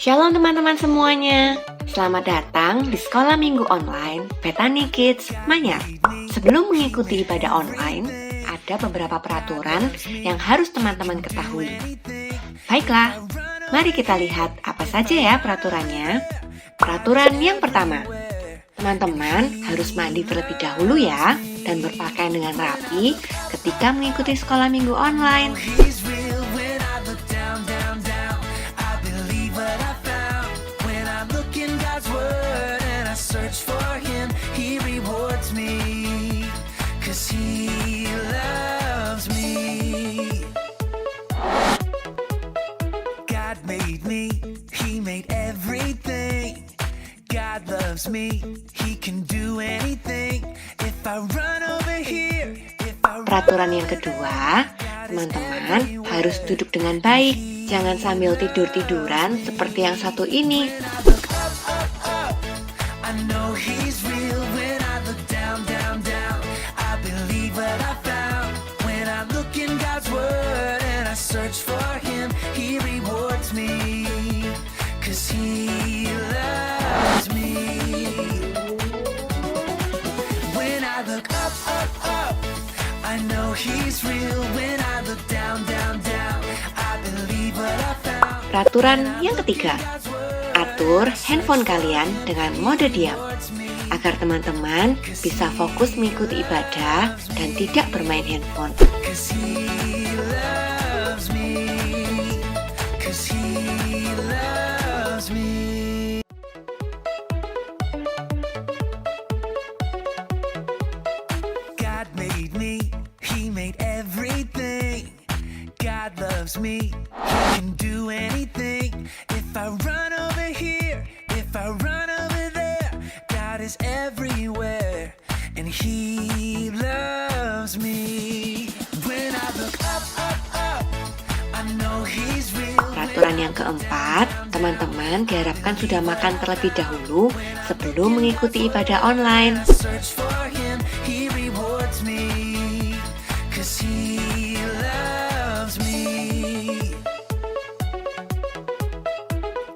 Shalom teman-teman semuanya. Selamat datang di Sekolah Minggu Online Bethany Kids Manyar. Sebelum mengikuti ibadah online, ada beberapa peraturan yang harus teman-teman ketahui. Baiklah, mari kita lihat apa saja ya peraturannya. Peraturan yang pertama, teman-teman harus mandi terlebih dahulu ya, dan berpakaian dengan rapi ketika mengikuti sekolah minggu online. God loves me, He can do anything. If I run over here, Peraturan yang kedua, teman-teman harus duduk dengan baik. Jangan sambil tidur-tiduran seperti yang satu ini. I know He's real when I look down, down, down. I believe what I found when I look in God's Word and I search for Him. He rewards me, 'cause He loves me. When I look up, up, up, I know He's real when I look down, down, down. I believe what I found. Peraturan yang ketiga, atur handphone kalian dengan mode diam agar teman-teman bisa fokus mengikuti ibadah dan tidak bermain handphone. 'Cause He loves me, 'cause He loves me. God made me, He made everything. God loves me, He can do anything. If I run over here, if I run over there, God is everywhere, and He loves me. When I look up, up, up, I know He's real. Peraturan yang keempat, teman-teman diharapkan sudah makan terlebih dahulu sebelum mengikuti ibadah online. Search for Him, He rewards me, 'cause He loves me.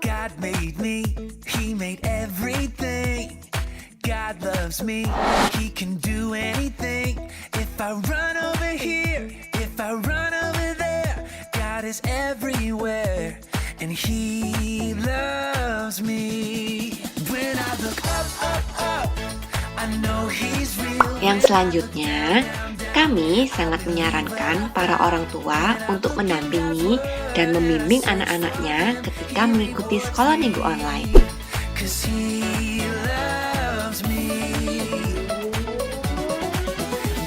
God made me, He made everything. God loves me, He can do anything. If I run over here, if I run over there, God is everywhere, and He loves me. When I look up, up, up, I know He's real. Yang selanjutnya, kami sangat menyarankan para orang tua untuk mendampingi dan membimbing anak-anaknya ketika mengikuti sekolah minggu online. 'Cause He loves me.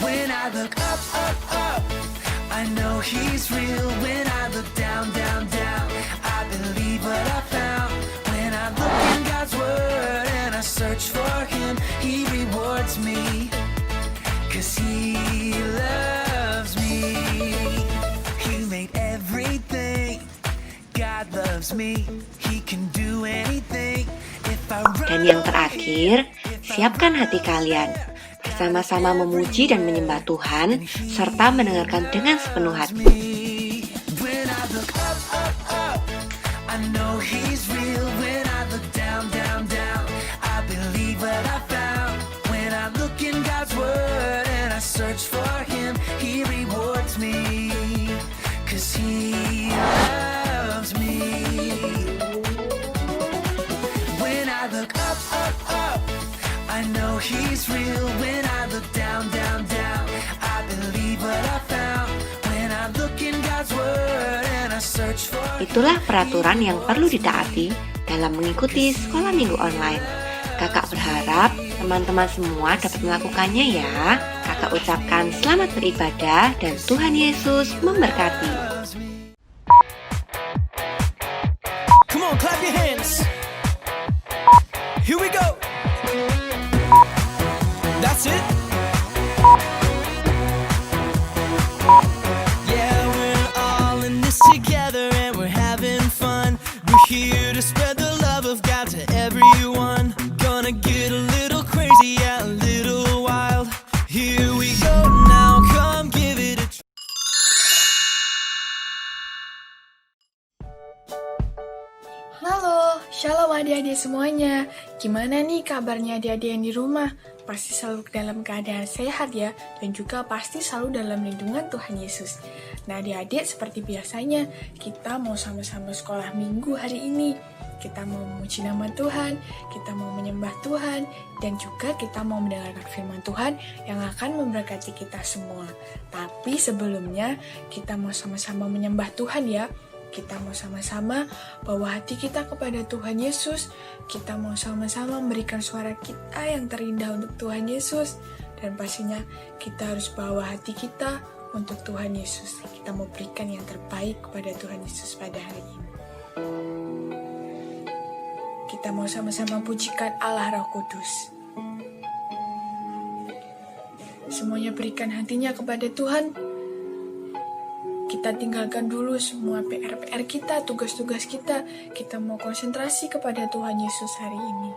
When I look up, up, up, I know He's real. When I look down, down, down, I believe what I found. When I look in God's Word and I search for Him, He rewards me, 'cause He loves me. He made everything. God loves me, He can do anything. If I run. Dan yang terakhir, siapkan hati kalian bersama-sama memuji dan menyembah Tuhan serta mendengarkan dengan sepenuh hati. When I look up, up, up, I know He's real. When I look down, down, down, I believe what I found. When I look in God's Word and I search for Him, He rewards me, 'cause He loves me. When I look up, up, up, I know He's real. When I look down, down, down, I believe what I found. When I look in God's Word and I search for. Itulah peraturan yang perlu ditaati dalam mengikuti sekolah minggu online. Kakak berharap teman-teman semua dapat melakukannya ya. Kakak ucapkan selamat beribadah dan Tuhan Yesus memberkati. Come on, clap your hands. Here we go. That's it. Yeah, we're all in this together and we're having fun. We're here to spread the love of God to everyone. Gonna get a little crazy, yeah, a little wild. Here we go now, come give it a try. Halo, Shalom adik-adik semuanya. Gimana nih kabarnya adik-adik yang di rumah? Pasti selalu dalam keadaan sehat ya, dan juga pasti selalu dalam lindungan Tuhan Yesus. Nah adik-adik, seperti biasanya, kita mau sama-sama sekolah minggu hari ini. Kita mau memuji nama Tuhan, kita mau menyembah Tuhan, dan juga kita mau mendengarkan firman Tuhan yang akan memberkati kita semua. Tapi sebelumnya, kita mau sama-sama menyembah Tuhan ya. Kita mau sama-sama bawa hati kita kepada Tuhan Yesus. Kita mau sama-sama memberikan suara kita yang terindah untuk Tuhan Yesus. Dan pastinya kita harus bawa hati kita untuk Tuhan Yesus. Kita mau berikan yang terbaik kepada Tuhan Yesus pada hari ini. Kita mau sama-sama pujikan Allah Roh Kudus. Semuanya berikan hatinya kepada Tuhan. Kita tinggalkan dulu semua PR-PR kita, tugas-tugas kita. Kita mau konsentrasi kepada Tuhan Yesus hari ini.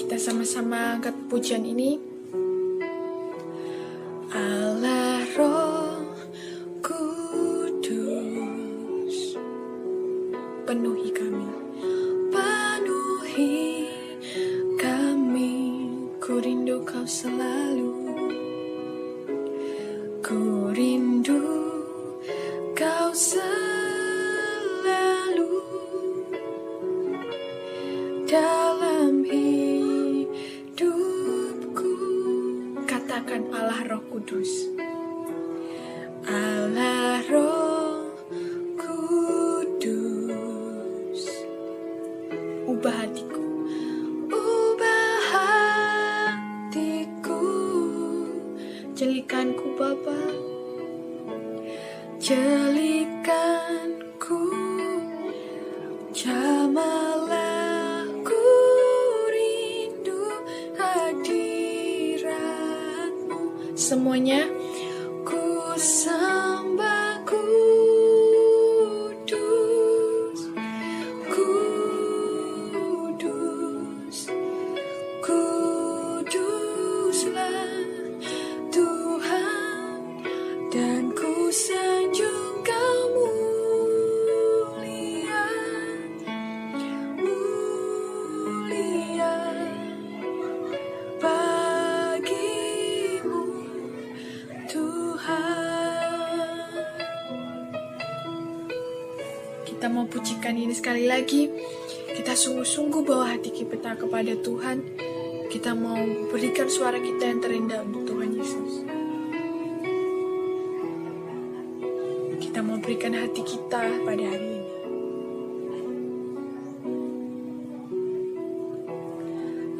Kita sama-sama angkat pujian ini. Allah Roh penuhi kami, ku rindu kau selalu, ku rindu kau selalu, dalam hidupku. Katakan Allah Roh Kudus, Allah Roh ubah hatiku, jelikanku Bapa, jelikanku, jamalah ku rindu hadirat-Mu. Semuanya ku sembah dan ku sanjung kau mulia, mulia bagimu Tuhan. Kita mau pujikan ini sekali lagi. Kita sungguh-sungguh bawa hati kita kepada Tuhan. Kita mau berikan suara kita yang terindah untuk Tuhan Yesus. Kita mau berikan hati kita pada hari ini.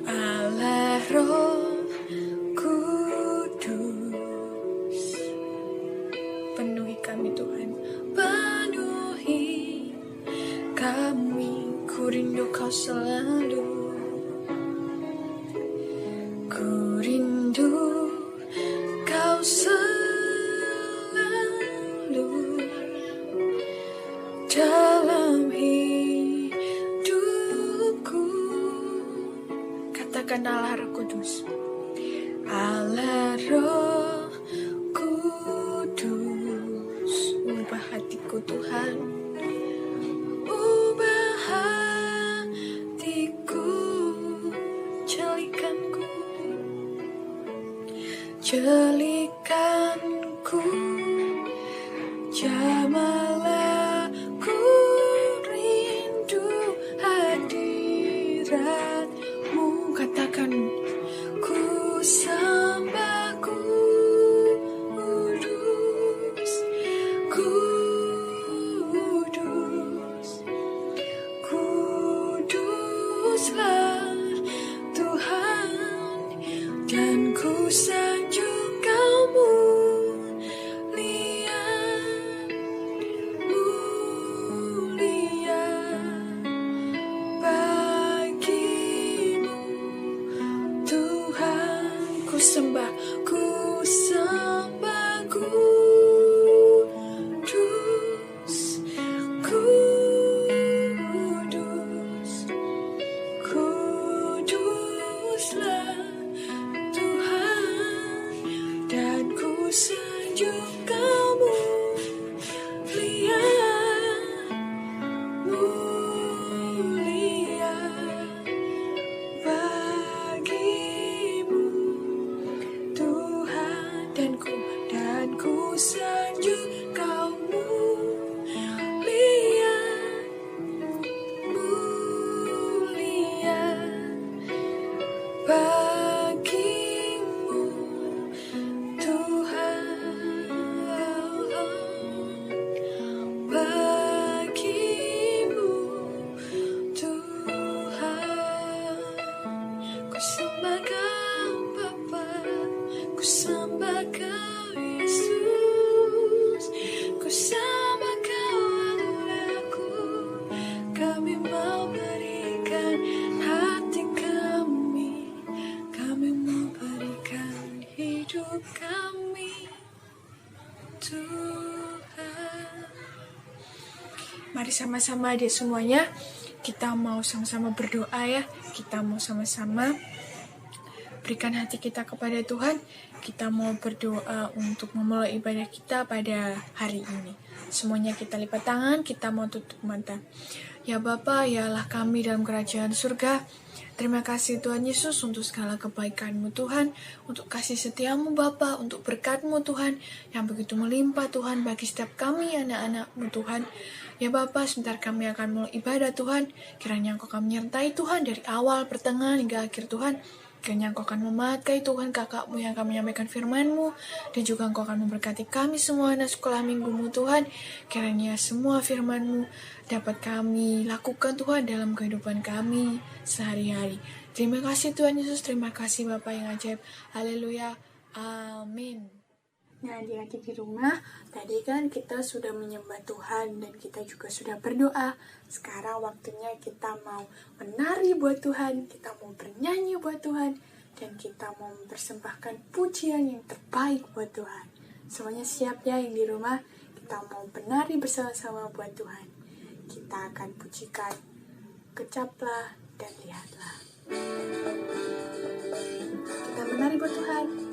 Allah Roh Kudus, penuhi kami Tuhan, penuhi kami, ku rindu kau selalu, ku rindu kau selalu, dalam hidupku. Katakan Allah Roh Kudus, Allah Roh Kudus, ubah hatiku Tuhan, ubah hatiku, jelikanku, jelikanku, jamalah ku rindu hadirat-Mu. Katakan, ku sembah kudus, kudus, kuduslah Tuhan, dan ku sanjung kau bersama-sama adik semuanya, kita mau sama-sama berdoa ya. Kita mau sama-sama berikan hati kita kepada Tuhan. Kita mau berdoa untuk memulai ibadah kita pada hari ini. Semuanya kita lipat tangan, kita mau tutup mata. Ya Bapa, ya Allah kami dalam kerajaan surga, terima kasih Tuhan Yesus untuk segala kebaikan-Mu Tuhan, untuk kasih setia-Mu Bapa, untuk berkat-Mu Tuhan, yang begitu melimpah Tuhan bagi setiap kami anak-anak-Mu Tuhan. Ya Bapa, sebentar kami akan mulai ibadah Tuhan, kiranya Engkau akan menyertai Tuhan dari awal, pertengahan, hingga akhir Tuhan. Kiranya Engkau akan memakai Tuhan kakak-Mu yang akan menyampaikan firman-Mu, dan juga Engkau akan memberkati kami semua anak sekolah minggu-Mu Tuhan. Kiranya semua firman-Mu dapat kami lakukan Tuhan dalam kehidupan kami sehari-hari. Terima kasih Tuhan Yesus, terima kasih Bapa yang ajaib. Haleluya, amin. Nah, adik-adik di rumah, tadi kan kita sudah menyembah Tuhan dan kita juga sudah berdoa. Sekarang waktunya kita mau menari buat Tuhan, kita mau bernyanyi buat Tuhan, dan kita mau mempersembahkan pujian yang terbaik buat Tuhan. Semuanya siap ya yang di rumah? Kita mau menari bersama-sama buat Tuhan. Kita akan pujikan Kecaplah dan Lihatlah. Kita menari buat Tuhan.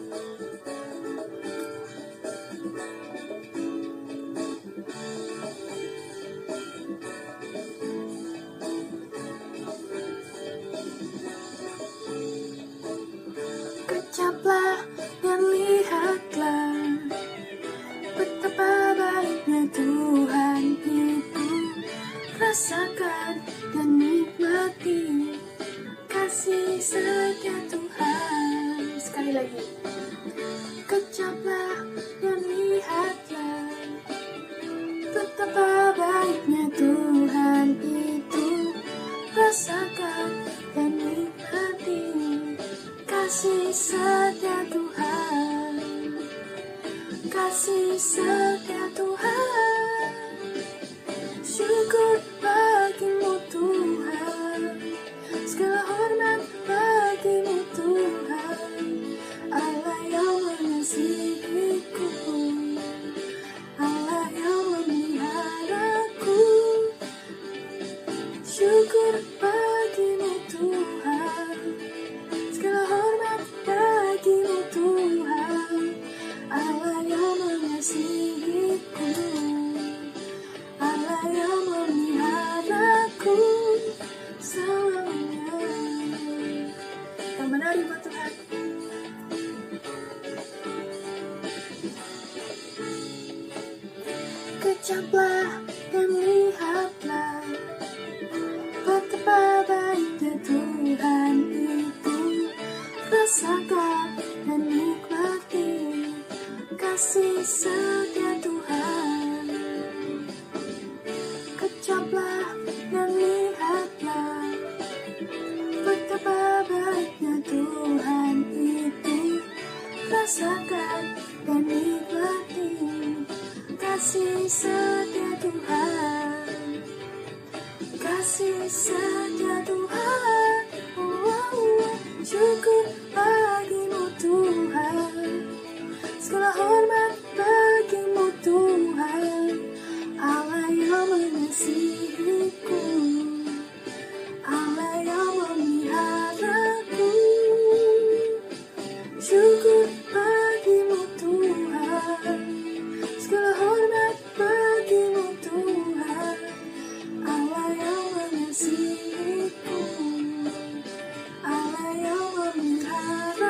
Kecaplah dan lihatlah betapa baiknya Tuhan itu. Rasakan dan nikmati kasih setia Tuhan. Sekali lagi. Kecaplah dan lihatlah betapa baiknya Tuhan itu. Rasakan dan nikmati kasih setia Tuhan, kasih setia Tuhan. Syukur bagimu Tuhan, segala hormat bagimu Tuhan, Allah yang mengasihiku, Allah yang memeliharaku. Syukur bagimu Tuhan, segala hormat bagimu Tuhan, Allah yang mengasihiku, Allah yang memeliharaku selamanya. Kita menari buat Tuhan. Kecaplah dan lihatlah betapa baiknya Tuhan itu. Rasakan dan nikmati kasih setia Tuhan. Kecaplah dan lihatlah betapa baiknya Tuhan itu. Rasakan dan nikmati kasih setia Tuhan, kasih setia Tuhan. Syukur bagimu Tuhan, segala hormat bagimu Tuhan, Allah yang mengasihiku, Allah yang memeliharaku. Syukur bagimu Tuhan, segala hormat bagimu Tuhan, Allah yang mengasihiku, Allah yang memeliharaku.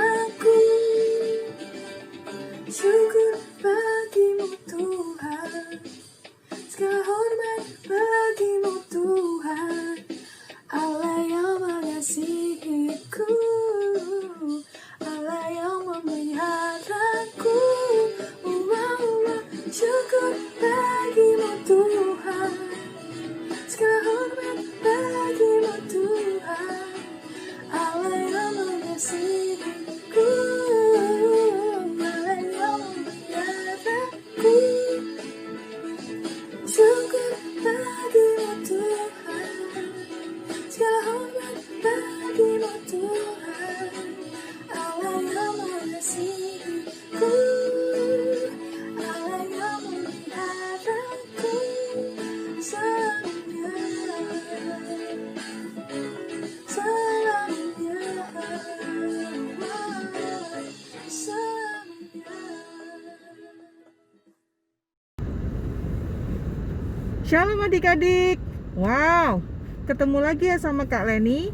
Shalom adik-adik. Wow, ketemu lagi ya sama Kak Leni.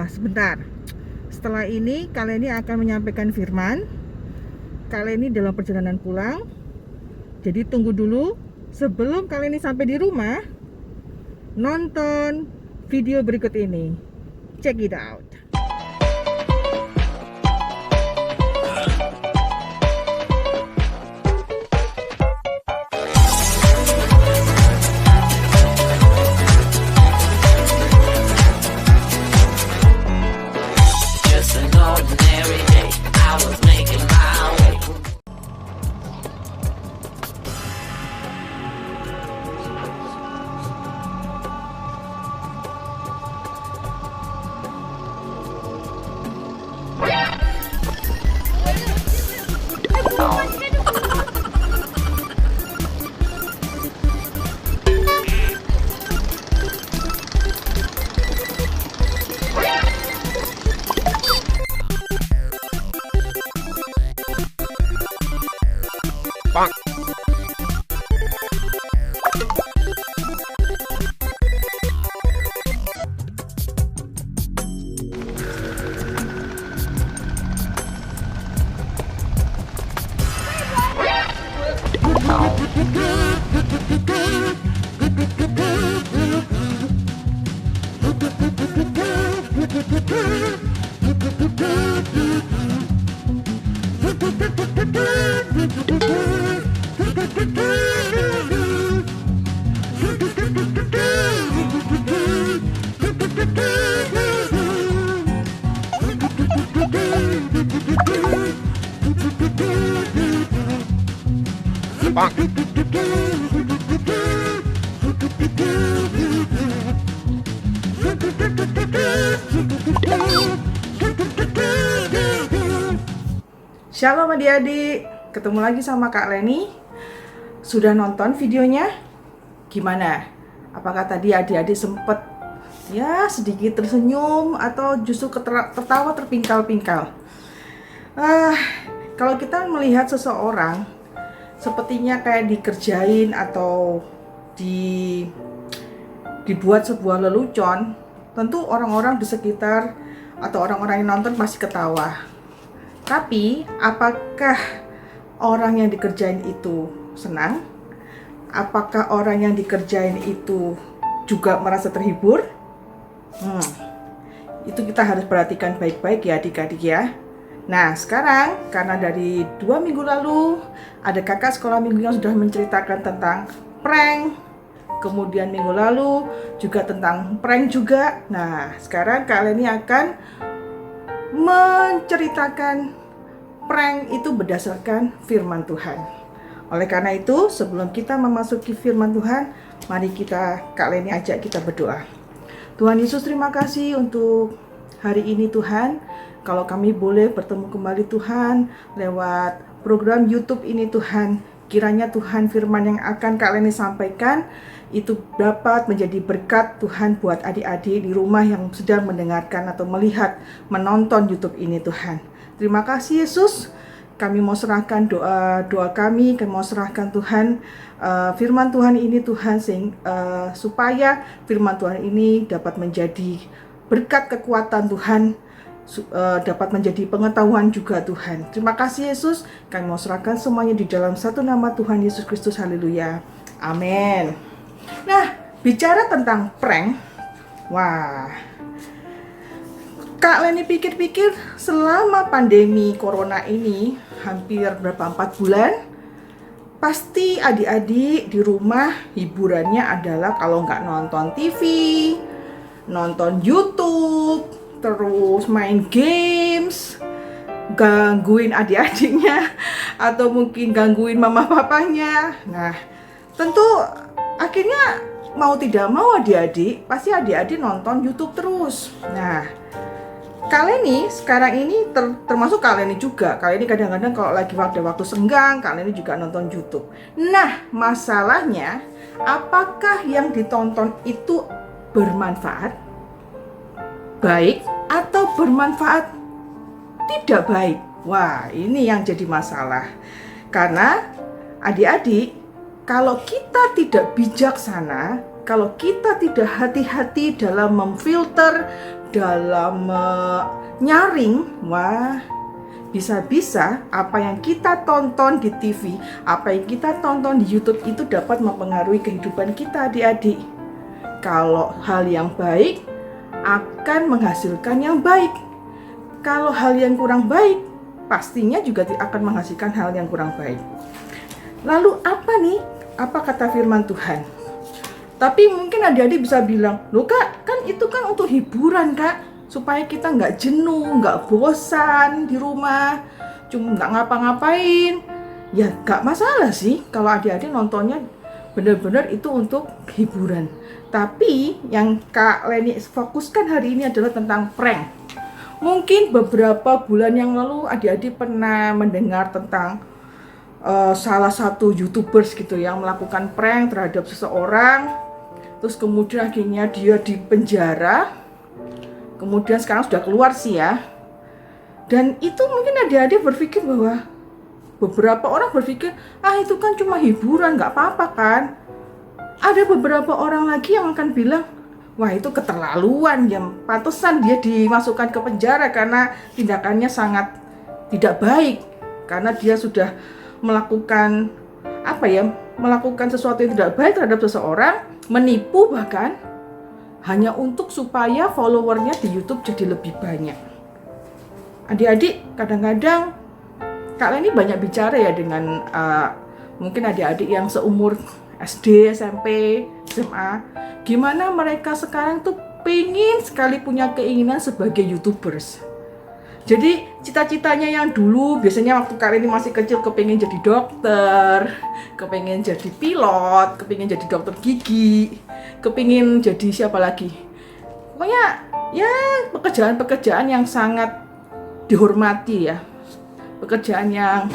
Sebentar. Setelah ini Kak Leni akan menyampaikan firman. Kak Leni dalam perjalanan pulang. Jadi tunggu dulu sebelum Kak Leni sampai di rumah. Nonton video berikut ini. Check it out. Just an ordinary day. I was making my way. Shalom adik-adik, ketemu lagi sama Kak Leni. Sudah nonton videonya? Gimana? Apakah tadi adik-adik sempet ya sedikit tersenyum atau justru tertawa terpingkal-pingkal? Kalau kita melihat seseorang sepertinya kayak dikerjain atau dibuat sebuah lelucon, tentu orang-orang di sekitar atau orang-orang yang nonton pasti ketawa. Tapi, apakah orang yang dikerjain itu senang? Apakah orang yang dikerjain itu juga merasa terhibur? Itu kita harus perhatikan baik-baik ya adik-adik ya. Nah, sekarang karena dari 2 minggu lalu ada kakak sekolah minggu yang sudah menceritakan tentang prank. Kemudian minggu lalu juga tentang prank juga. Nah, sekarang Kak Leni akan menceritakan prank itu berdasarkan firman Tuhan. Oleh karena itu, sebelum kita memasuki firman Tuhan, mari Kak Leni ajak kita berdoa. Tuhan Yesus, terima kasih untuk hari ini Tuhan. Kalau kami boleh bertemu kembali Tuhan lewat program YouTube ini Tuhan, kiranya Tuhan firman yang akan Kak Leni sampaikan itu dapat menjadi berkat Tuhan buat adik-adik di rumah yang sedang mendengarkan atau melihat, menonton YouTube ini Tuhan. Terima kasih Yesus. Kami mau serahkan doa kami mau serahkan Tuhan firman Tuhan ini Tuhan supaya firman Tuhan ini dapat menjadi berkat kekuatan Tuhan, dapat menjadi pengetahuan juga Tuhan. Terima kasih Yesus. Kami mau serahkan semuanya di dalam satu nama Tuhan Yesus Kristus. Haleluya. Amin. Nah, bicara tentang prank, wah, Kak Leni pikir-pikir selama pandemi corona ini hampir 4 bulan, pasti adik-adik di rumah hiburannya adalah kalau nggak nonton TV, nonton YouTube, terus main games, gangguin adik-adiknya, atau mungkin gangguin mama papanya. Nah, tentu akhirnya mau tidak mau adik-adik, pasti adik-adik nonton YouTube terus. Nah, Kak Leni sekarang ini termasuk Kak Leni juga. Kak Leni kadang-kadang kalau lagi waktu senggang, Kak Leni juga nonton YouTube. Nah, masalahnya apakah yang ditonton itu bermanfaat, baik, atau bermanfaat tidak baik? Wah, ini yang jadi masalah. Karena adik-adik, kalau kita tidak bijaksana, kalau kita tidak hati-hati dalam memfilter, dalam nyaring, wah, bisa-bisa apa yang kita tonton di TV, apa yang kita tonton di YouTube itu dapat mempengaruhi kehidupan kita, adik-adik. Kalau hal yang baik akan menghasilkan yang baik. Kalau hal yang kurang baik, pastinya juga akan menghasilkan hal yang kurang baik. Lalu apa nih? Apa kata firman Tuhan? Tapi mungkin adik-adik bisa bilang, loh kak, kan itu kan untuk hiburan kak, supaya kita nggak jenuh, nggak bosan di rumah, cuma nggak ngapa-ngapain. Ya nggak masalah sih kalau adik-adik nontonnya benar-benar itu untuk hiburan. Tapi yang Kak Leni fokuskan hari ini adalah tentang prank. Mungkin beberapa bulan yang lalu adik-adik pernah mendengar tentang salah satu YouTubers gitu yang melakukan prank terhadap seseorang, terus kemudian akhirnya dia dipenjara, kemudian sekarang sudah keluar sih ya. Dan itu mungkin adik-adik berpikir bahwa beberapa orang berpikir, itu kan cuma hiburan, nggak apa-apa kan. Ada beberapa orang lagi yang akan bilang, wah itu keterlaluan, ya pantesan dia dimasukkan ke penjara karena tindakannya sangat tidak baik, karena dia sudah melakukan melakukan sesuatu yang tidak baik terhadap seseorang, menipu bahkan hanya untuk supaya followernya di YouTube jadi lebih banyak. Adik-adik, kadang-kadang Kak Leni banyak bicara ya dengan mungkin adik-adik yang seumur SD, SMP, SMA, gimana mereka sekarang tuh pengen sekali punya keinginan sebagai YouTubers. Jadi cita-citanya yang dulu biasanya waktu Kak Leni masih kecil kepengen jadi dokter, kepengen jadi pilot, kepengen jadi dokter gigi, kepengen jadi siapa lagi. Pokoknya ya pekerjaan-pekerjaan yang sangat dihormati ya. Pekerjaan yang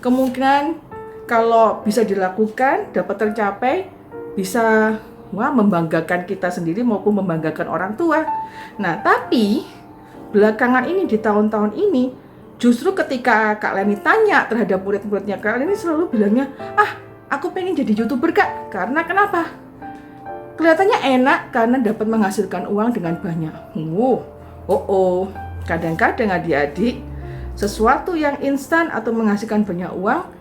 kemungkinan kalau bisa dilakukan, dapat tercapai, bisa membanggakan kita sendiri maupun membanggakan orang tua. Nah, tapi belakangan ini, di tahun-tahun ini, justru ketika Kak Leni tanya terhadap murid-muridnya, Kak Leni selalu bilangnya, aku pengen jadi YouTuber kak. Karena kenapa? Kelihatannya enak karena dapat menghasilkan uang dengan banyak. Kadang-kadang adik-adik, sesuatu yang instan atau menghasilkan banyak uang,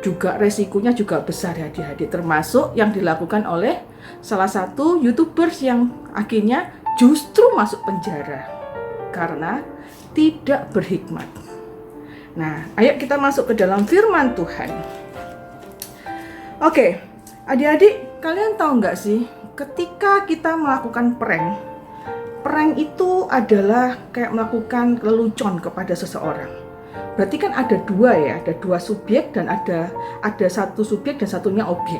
juga resikonya juga besar ya adik-adik. Termasuk yang dilakukan oleh salah satu YouTubers yang akhirnya justru masuk penjara karena tidak berhikmat. Nah, ayo kita masuk ke dalam firman Tuhan. Oke, adik-adik, kalian tahu nggak sih, ketika kita melakukan prank itu adalah kayak melakukan lelucon kepada seseorang. Berarti kan ada dua ya, ada dua subjek dan ada satu subjek dan satunya objek.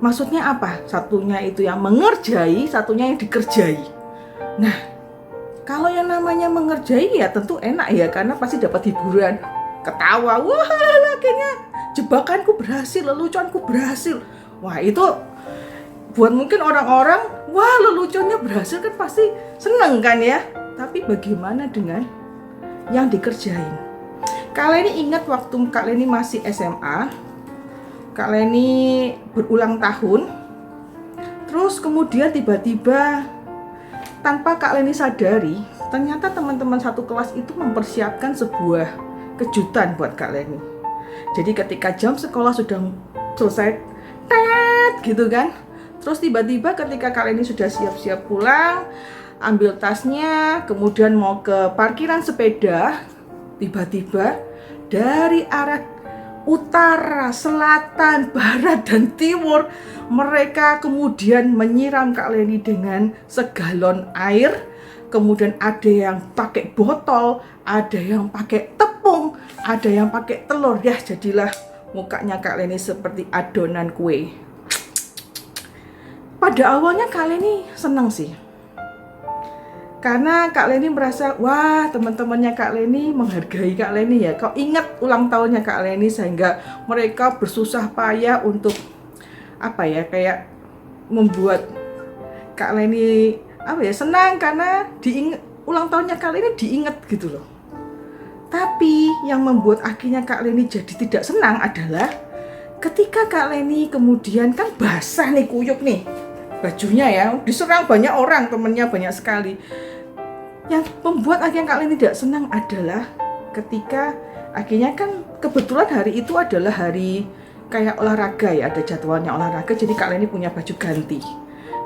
Maksudnya apa? Satunya itu yang mengerjai, satunya yang dikerjai. Nah, kalau yang namanya mengerjai ya tentu enak ya, karena pasti dapat hiburan, ketawa, wah akhirnya jebakanku berhasil, leluconku berhasil. Wah itu buat mungkin orang-orang, wah leluconnya berhasil kan pasti seneng kan ya. Tapi bagaimana dengan yang dikerjain? Kak Leni ingat waktu Kak Leni masih SMA, Kak Leni berulang tahun, terus kemudian tiba-tiba tanpa Kak Leni sadari, ternyata teman-teman satu kelas itu mempersiapkan sebuah kejutan buat Kak Leni. Jadi ketika jam sekolah sudah selesai, gitu kan, terus tiba-tiba ketika Kak Leni sudah siap-siap pulang, ambil tasnya, kemudian mau ke parkiran sepeda, tiba-tiba dari arah utara, selatan, barat, dan timur, mereka kemudian menyiram Kak Leni dengan segalon air. Kemudian ada yang pakai botol, ada yang pakai tepung, ada yang pakai telur. Ya, jadilah mukanya Kak Leni seperti adonan kue. Pada awalnya Kak Leni senang sih, karena Kak Leni merasa, wah teman-temannya Kak Leni menghargai Kak Leni ya. Kau ingat ulang tahunnya Kak Leni, sehingga mereka bersusah payah untuk kayak membuat Kak Leni senang karena ulang tahunnya Kak Leni diingat gitu loh. Tapi yang membuat akhirnya Kak Leni jadi tidak senang adalah ketika Kak Leni kemudian kan basah nih, kuyup nih bajunya ya, diserang banyak orang, temennya banyak sekali. Yang membuat akhirnya Kak Leni tidak senang adalah ketika akhirnya kan kebetulan hari itu adalah hari kayak olahraga ya, ada jadwalnya olahraga, jadi Kak Leni punya baju ganti.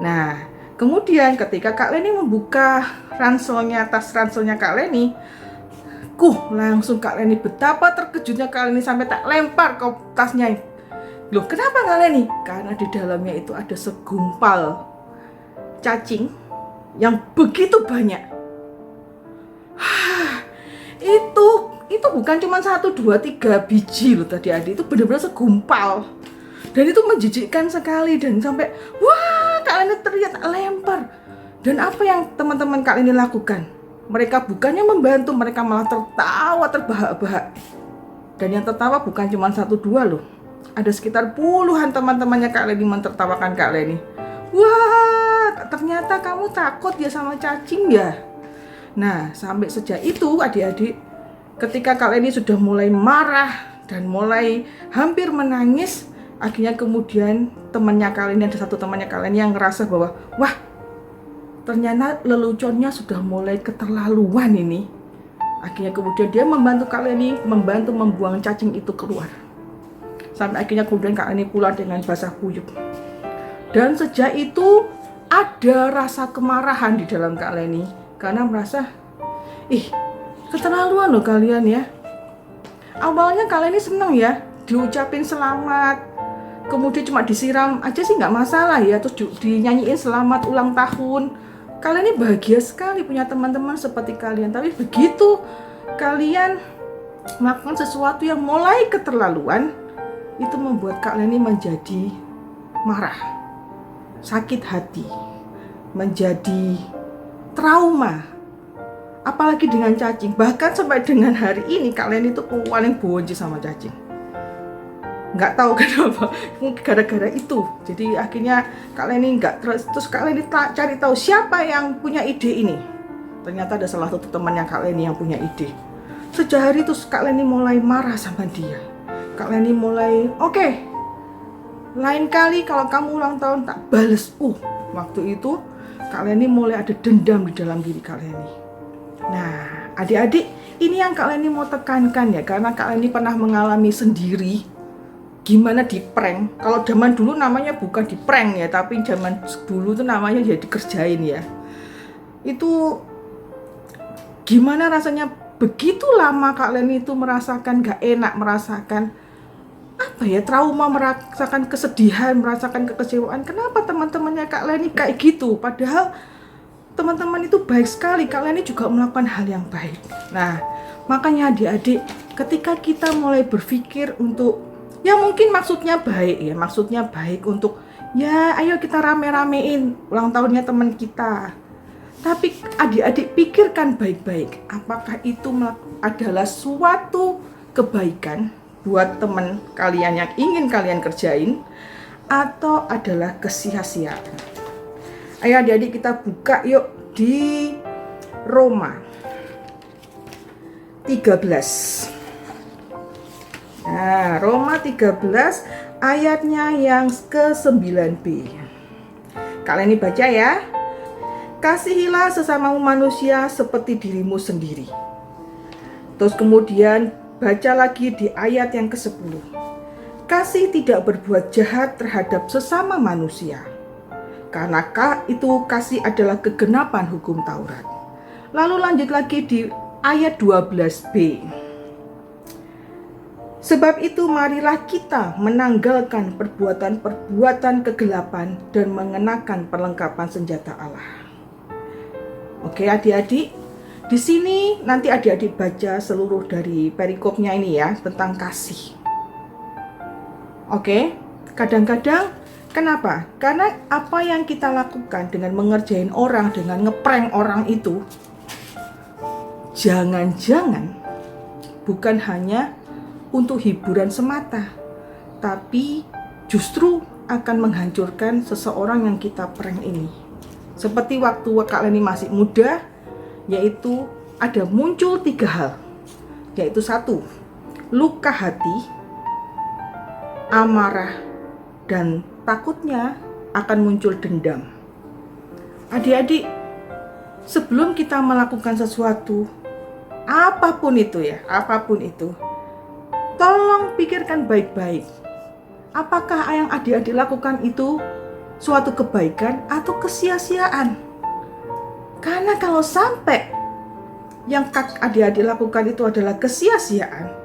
Nah, kemudian ketika Kak Leni membuka ranselnya, tas ranselnya Kak Leni, langsung Kak Leni betapa terkejutnya Kak Leni sampai tak lempar ke tasnya. Loh, kenapa Kak Leni? Karena di dalamnya itu ada segumpal cacing yang begitu banyak. Itu bukan cuma 1, 2, 3 biji loh tadi adik, itu benar-benar segumpal. Dan itu menjijikkan sekali, dan sampai wah, Kak Leni teriak tak lempar. Dan apa yang teman-teman Kak Leni lakukan? Mereka bukannya membantu, mereka malah tertawa terbahak-bahak. Dan yang tertawa bukan cuma 1, 2 loh. Ada sekitar puluhan teman-temannya Kak Leni mentertawakan Kak Leni. Wah, ternyata kamu takut ya sama cacing ya. Nah, sampai sejak itu adik-adik, ketika Kak Leni sudah mulai marah dan mulai hampir menangis, akhirnya kemudian temannya Kak Leni, ada satu temannya Kak Leni yang ngerasa bahwa wah, ternyata leluconnya sudah mulai keterlaluan ini. Akhirnya kemudian dia membantu Kak Leni, membantu membuang cacing itu keluar. Sampai akhirnya kemudian Kak Leni pulang dengan basah kuyup. Dan sejak itu ada rasa kemarahan di dalam Kak Leni, karena merasa, keterlaluan loh kalian ya. Awalnya Kak Leni seneng ya, diucapin selamat, kemudian cuma disiram aja sih nggak masalah ya, terus dinyanyiin selamat ulang tahun. Kak Leni bahagia sekali punya teman-teman seperti kalian. Tapi begitu kalian melakukan sesuatu yang mulai keterlaluan, itu membuat Kak Leni menjadi marah, sakit hati, menjadi trauma. Apalagi dengan cacing. Bahkan sampai dengan hari ini Kak Leni itu paling benci sama cacing. Nggak tahu kenapa, mungkin gara-gara itu. Jadi akhirnya Kak Leni terus Kak Leni cari tahu siapa yang punya ide ini. Ternyata ada salah satu temannya Kak Leni yang punya ide. Sejak hari itu Kak Leni mulai marah sama dia. Kak Leni mulai, oke, lain kali kalau kamu ulang tahun tak bales. Waktu itu Kak Leni mulai ada dendam di dalam diri Kak Leni. Nah, adik-adik, ini yang Kak Leni mau tekankan ya, karena Kak Leni pernah mengalami sendiri gimana di prank. Kalau zaman dulu namanya bukan di prank ya, tapi zaman dulu tuh namanya ya dikerjain ya. Itu gimana rasanya begitu lama Kak Leni itu merasakan gak enak, merasakan trauma, merasakan kesedihan, merasakan kekecewaan. Kenapa teman-temannya Kak Leni kayak gitu? Padahal teman-teman itu baik sekali. Kak Leni juga melakukan hal yang baik. Nah, makanya adik-adik, ketika kita mulai berpikir untuk, ya mungkin maksudnya baik untuk, ya ayo kita rame-ramein ulang tahunnya teman kita. Tapi adik-adik pikirkan baik-baik, apakah itu adalah suatu kebaikan buat teman kalian yang ingin kalian kerjain, atau adalah kesia-siaan. Ayo adik-adik kita buka yuk di Roma 13. Nah, Roma 13 ayatnya yang ke-9b. Kalian ini baca ya. Kasihilah sesamamu manusia seperti dirimu sendiri. Terus kemudian baca lagi di ayat yang ke-10. Kasih tidak berbuat jahat terhadap sesama manusia, karena itu kasih adalah kegenapan hukum Taurat. Lalu lanjut lagi di ayat 12b. Sebab itu marilah kita menanggalkan perbuatan-perbuatan kegelapan dan mengenakan perlengkapan senjata Allah. Oke adik-adik, di sini nanti adik-adik baca seluruh dari perikopnya ini ya, tentang kasih. Oke, kadang-kadang kenapa? Karena apa yang kita lakukan dengan mengerjain orang, dengan ngeprank orang itu, jangan-jangan bukan hanya untuk hiburan semata, tapi justru akan menghancurkan seseorang yang kita prank ini. Seperti waktu Kak Leni masih muda, yaitu ada muncul 3 hal, yaitu 1, luka hati, amarah, dan takutnya akan muncul dendam. Adik-adik, sebelum kita melakukan sesuatu, apapun itu, tolong pikirkan baik-baik. Apakah yang adik-adik lakukan itu suatu kebaikan atau kesia-siaan? Karena kalau sampai yang adik-adik lakukan itu adalah kesia-siaan,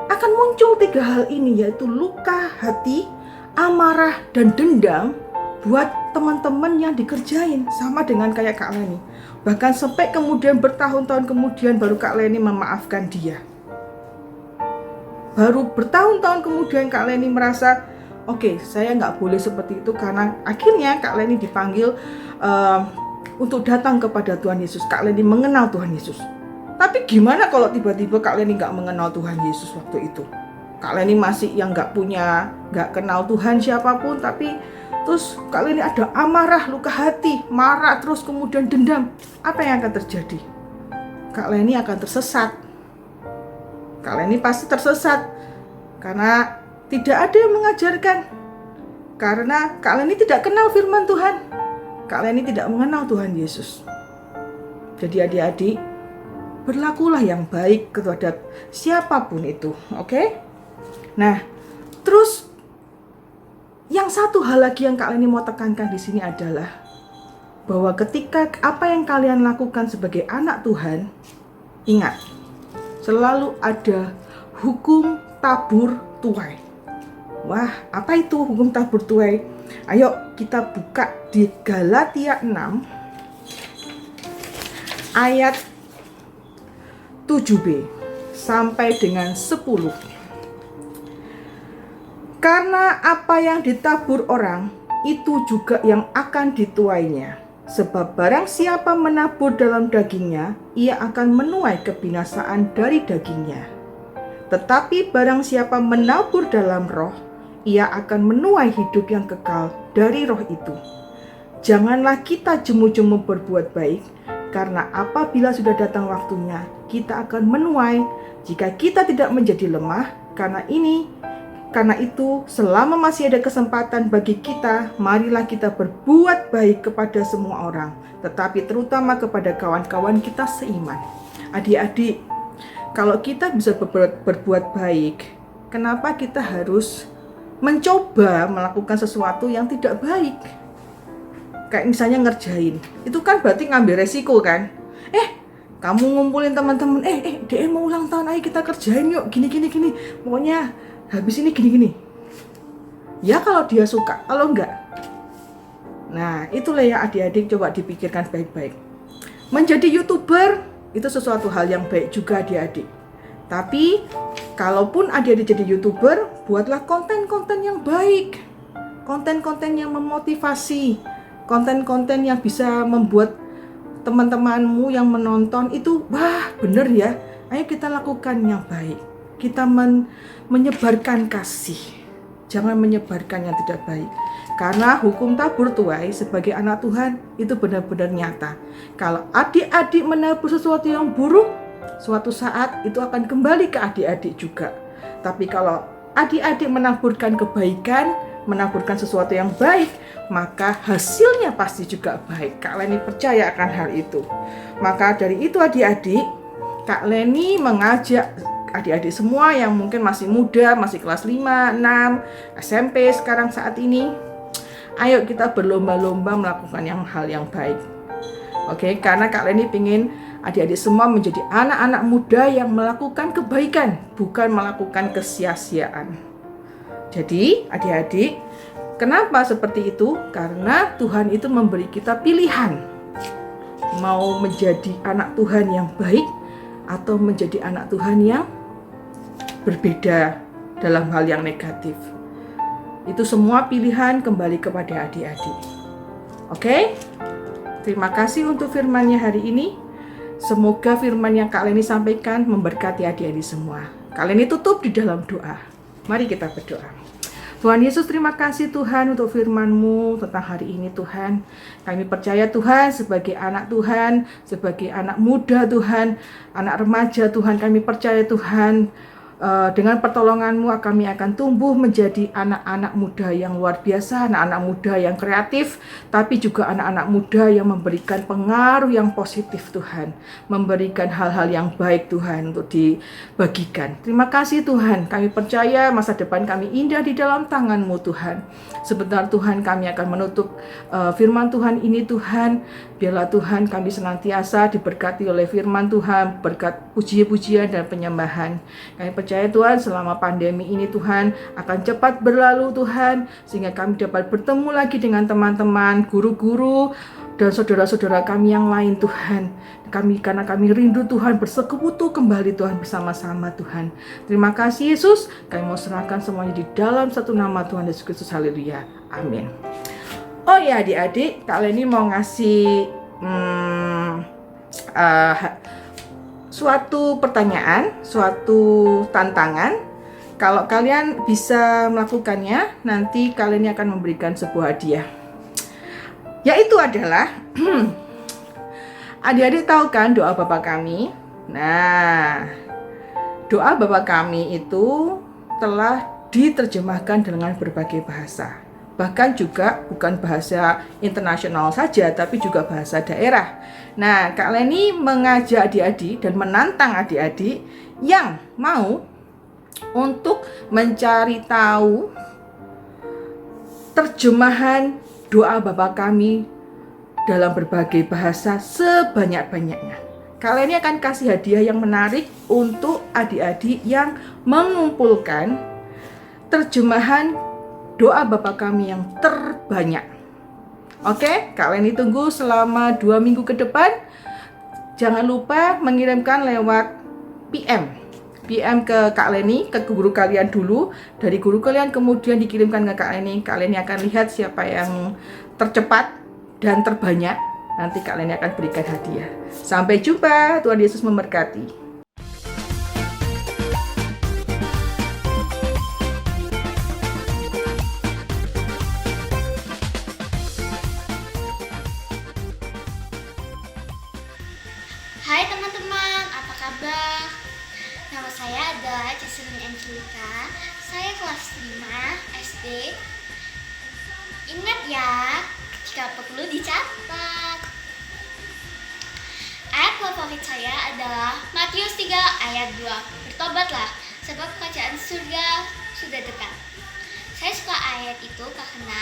akan muncul 3 hal ini, yaitu luka hati, amarah, dan dendam buat teman-teman yang dikerjain. Sama dengan kayak Kak Leni. Bahkan sampai kemudian bertahun-tahun kemudian baru Kak Leni memaafkan dia. Baru bertahun-tahun kemudian Kak Leni merasa, oke, saya nggak boleh seperti itu, karena akhirnya Kak Leni dipanggil untuk datang kepada Tuhan Yesus. Kak Leni mengenal Tuhan Yesus. Tapi gimana kalau tiba-tiba Kak Leni nggak mengenal Tuhan Yesus waktu itu? Kak Leni masih yang nggak kenal Tuhan siapapun, tapi terus Kak Leni ada amarah, luka hati, marah, terus kemudian dendam. Apa yang akan terjadi? Kak Leni akan tersesat. Kak Leni pasti tersesat karena tidak ada yang mengajarkan. Karena Kak Leni tidak kenal firman Tuhan. Kak Leni tidak mengenal Tuhan Yesus. Jadi adik-adik, berlakulah yang baik terhadap siapapun itu, oke? Nah, terus yang satu hal lagi yang Kak Leni mau tekankan di sini adalah bahwa ketika apa yang kalian lakukan sebagai anak Tuhan, ingat, selalu ada hukum tabur tuai. Wah, apa itu hukum tabur tuai? Ayo kita buka di Galatia 6 ayat 7b sampai dengan 10. Karena apa yang ditabur orang, itu juga yang akan dituainya. Sebab barang siapa menabur dalam dagingnya, ia akan menuai kebinasaan dari dagingnya. Tetapi barang siapa menabur dalam roh, ia akan menuai hidup yang kekal dari roh itu. Janganlah kita jemu-jemu berbuat baik, karena apabila sudah datang waktunya, kita akan menuai jika kita tidak menjadi lemah. Karena itu, selama masih ada kesempatan bagi kita, marilah kita berbuat baik kepada semua orang, tetapi terutama kepada kawan-kawan kita seiman. Adik-adik, kalau kita bisa berbuat baik, kenapa kita harus mencoba melakukan sesuatu yang tidak baik? Kayak misalnya ngerjain, itu kan berarti ngambil resiko kan? Kamu ngumpulin teman-teman, DM mau ulang tahun, ayo kita kerjain yuk, gini. Pokoknya habis ini gini. Ya kalau dia suka, kalau enggak. Nah, itulah yang adik-adik coba dipikirkan baik-baik. Menjadi YouTuber itu sesuatu hal yang baik juga adik-adik. Tapi kalaupun adik-adik jadi YouTuber, buatlah konten-konten yang baik. Konten-konten yang memotivasi. Konten-konten yang bisa membuat teman-temanmu yang menonton itu, wah bener ya, ayo kita lakukan yang baik. Kita menyebarkan kasih, jangan menyebarkan yang tidak baik. Karena hukum tabur tuai sebagai anak Tuhan itu benar-benar nyata. Kalau adik-adik menabur sesuatu yang buruk, suatu saat itu akan kembali ke adik-adik juga. Tapi kalau adik-adik menaburkan kebaikan, menaburkan sesuatu yang baik, maka hasilnya pasti juga baik. Kak Leni percaya akan hal itu. Maka dari itu adik-adik, Kak Leni mengajak adik-adik semua yang mungkin masih muda, masih kelas 5, 6, SMP sekarang saat ini, ayo kita berlomba-lomba melakukan hal yang baik. Oke, karena Kak Leni ingin adik-adik semua menjadi anak-anak muda yang melakukan kebaikan, bukan melakukan kesia-siaan. Jadi adik-adik, kenapa seperti itu? Karena Tuhan itu memberi kita pilihan, mau menjadi anak Tuhan yang baik atau menjadi anak Tuhan yang berbeda dalam hal yang negatif. Itu semua pilihan kembali kepada adik-adik. Oke? Terima kasih untuk firman-Nya hari ini. Semoga firman yang Kak Leni sampaikan memberkati adik-adik semua. Kak Leni tutup di dalam doa. Mari kita berdoa. Tuhan Yesus, terima kasih Tuhan untuk firman-Mu tentang hari ini Tuhan. Kami percaya Tuhan sebagai anak Tuhan, sebagai anak muda Tuhan, anak remaja Tuhan, kami percaya Tuhan Dengan pertolongan-Mu kami akan tumbuh menjadi anak-anak muda yang luar biasa, anak-anak muda yang kreatif, tapi juga anak-anak muda yang memberikan pengaruh yang positif Tuhan, memberikan hal-hal yang baik Tuhan untuk dibagikan. Terima kasih Tuhan, kami percaya masa depan kami indah di dalam tangan-Mu Tuhan. Sebentar Tuhan kami akan menutup firman Tuhan ini Tuhan. Biarlah Tuhan kami senantiasa diberkati oleh firman Tuhan, berkat puji-pujian dan penyembahan. Kami percaya Tuhan selama pandemi ini Tuhan akan cepat berlalu Tuhan, sehingga kami dapat bertemu lagi dengan teman-teman, guru-guru, dan saudara-saudara kami yang lain Tuhan. Karena kami rindu Tuhan bersekutu kembali Tuhan bersama-sama Tuhan. Terima kasih Yesus, kami mau serahkan semuanya di dalam satu nama Tuhan Yesus Kristus. Haleluya. Amin. Oh ya adik-adik, Kak Leni mau ngasih suatu pertanyaan, suatu tantangan. Kalau kalian bisa melakukannya, nanti kalian akan memberikan sebuah hadiah. Yaitu adalah, adik-adik tahu kan doa Bapa kami? Nah, doa Bapa kami itu telah diterjemahkan dengan berbagai bahasa. Bahkan juga bukan bahasa internasional saja, tapi juga bahasa daerah. Nah, Kak Leni mengajak adik-adik dan menantang adik-adik yang mau untuk mencari tahu terjemahan doa Bapa kami dalam berbagai bahasa sebanyak-banyaknya. Kak Leni akan kasih hadiah yang menarik untuk adik-adik yang mengumpulkan terjemahan doa Bapa kami yang terbanyak. Oke, Kak Leni tunggu selama 2 minggu ke depan. Jangan lupa mengirimkan lewat PM ke Kak Leni, ke guru kalian dulu. Dari guru kalian kemudian dikirimkan ke Kak Leni. Kak Leni akan lihat siapa yang tercepat dan terbanyak. Nanti Kak Leni akan berikan hadiah. Sampai jumpa, Tuhan Yesus memberkati. Hai teman-teman, apa kabar? Nama saya adalah Jesselyn Angelica. Saya kelas 5 SD. Ingat ya, jika perlu dicatat. Ayat favorit saya adalah Matius 3 ayat 2. Bertobatlah, sebab kerajaan surga sudah dekat. Saya suka ayat itu karena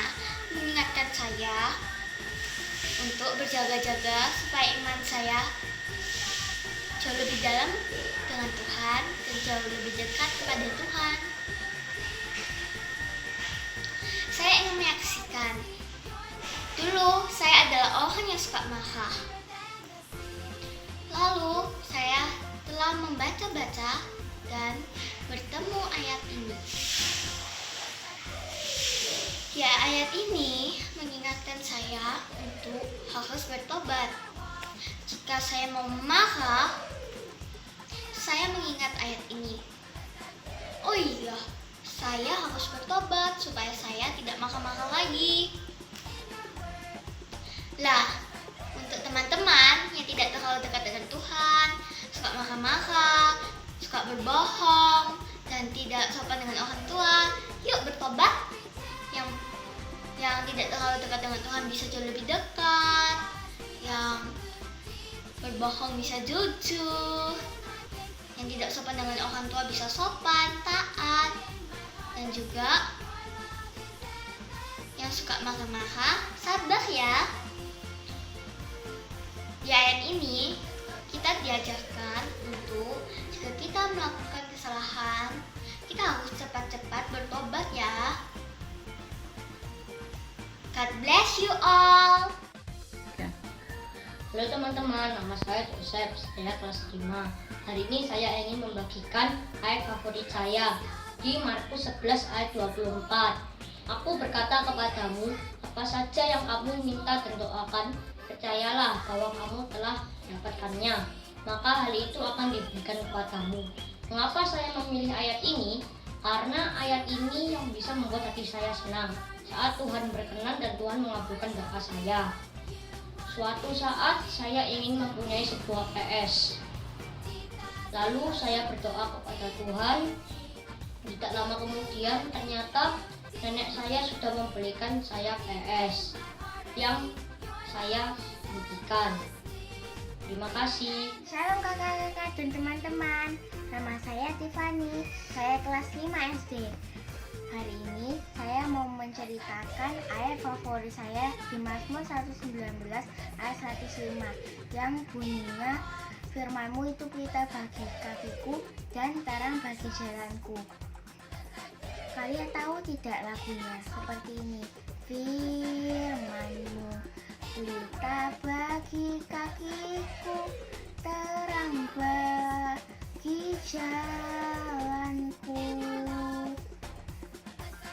mengingatkan saya untuk berjaga-jaga supaya iman saya jauh lebih dalam dengan Tuhan dan jauh lebih dekat kepada Tuhan. Saya ingin menyaksikan. Dulu saya adalah orang yang suka marah. Lalu saya telah membaca-baca dan bertemu ayat ini. Ya, ayat ini mengingatkan saya untuk harus bertobat. Jika saya mau marah, saya mengingat ayat ini. Oh iya, saya harus bertobat supaya saya tidak marah-marah lagi. Lah, untuk teman-teman yang tidak terlalu dekat dengan Tuhan, suka marah-marah, suka berbohong, dan tidak sopan dengan orang tua, yuk bertobat. Yang tidak terlalu dekat dengan Tuhan bisa jauh lebih dekat. Yang berbohong bisa jujur. Yang tidak sopan dengan orang tua bisa sopan, taat. Dan juga yang suka marah-marah, sabar ya. Di ayat ini kita diajarkan untuk jika kita melakukan kesalahan, kita harus cepat-cepat bertobat ya. God bless you all. Halo teman-teman, nama saya Joseph, saya kelas 5. Hari ini saya ingin membagikan ayat favorit saya di Markus 11 ayat 24. Aku berkata kepadamu, apa saja yang kamu minta dan doakan, percayalah bahwa kamu telah mendapatkannya, maka hal itu akan diberikan kepadamu. Mengapa saya memilih ayat ini? Karena ayat ini yang bisa membuat hati saya senang saat Tuhan berkenan dan Tuhan mengabulkan doa saya. Suatu saat saya ingin mempunyai sebuah PS. Lalu saya berdoa kepada Tuhan. Tidak lama kemudian ternyata nenek saya sudah membelikan saya PS yang saya impikan. Terima kasih. Shalom kakak-kakak dan teman-teman. Nama saya Tiffany. Saya kelas 5 SD. Hari ini saya mau menceritakan ayat favorit saya di Mazmur 119 ayat 105 yang bunyinya, firman-Mu itu pelita bagi kakiku dan terang bagi jalanku. Kalian tahu tidak lagunya seperti ini? Firman-Mu pelita bagi kakiku, terang bagi jalanku.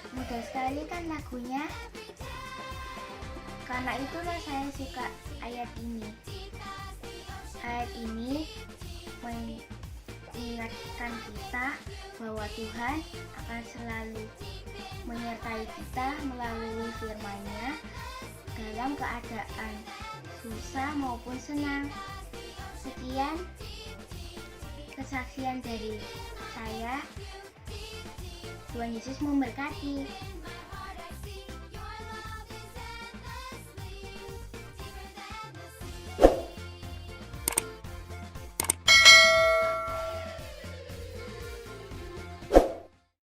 Mudah sekali kan lagunya? Karena itulah saya suka ayat ini. Ayat ini mengingatkan kita bahwa Tuhan akan selalu menyertai kita melalui firman-Nya dalam keadaan susah maupun senang. Sekian kesaksian dari saya. Tuhan Yesus memberkati.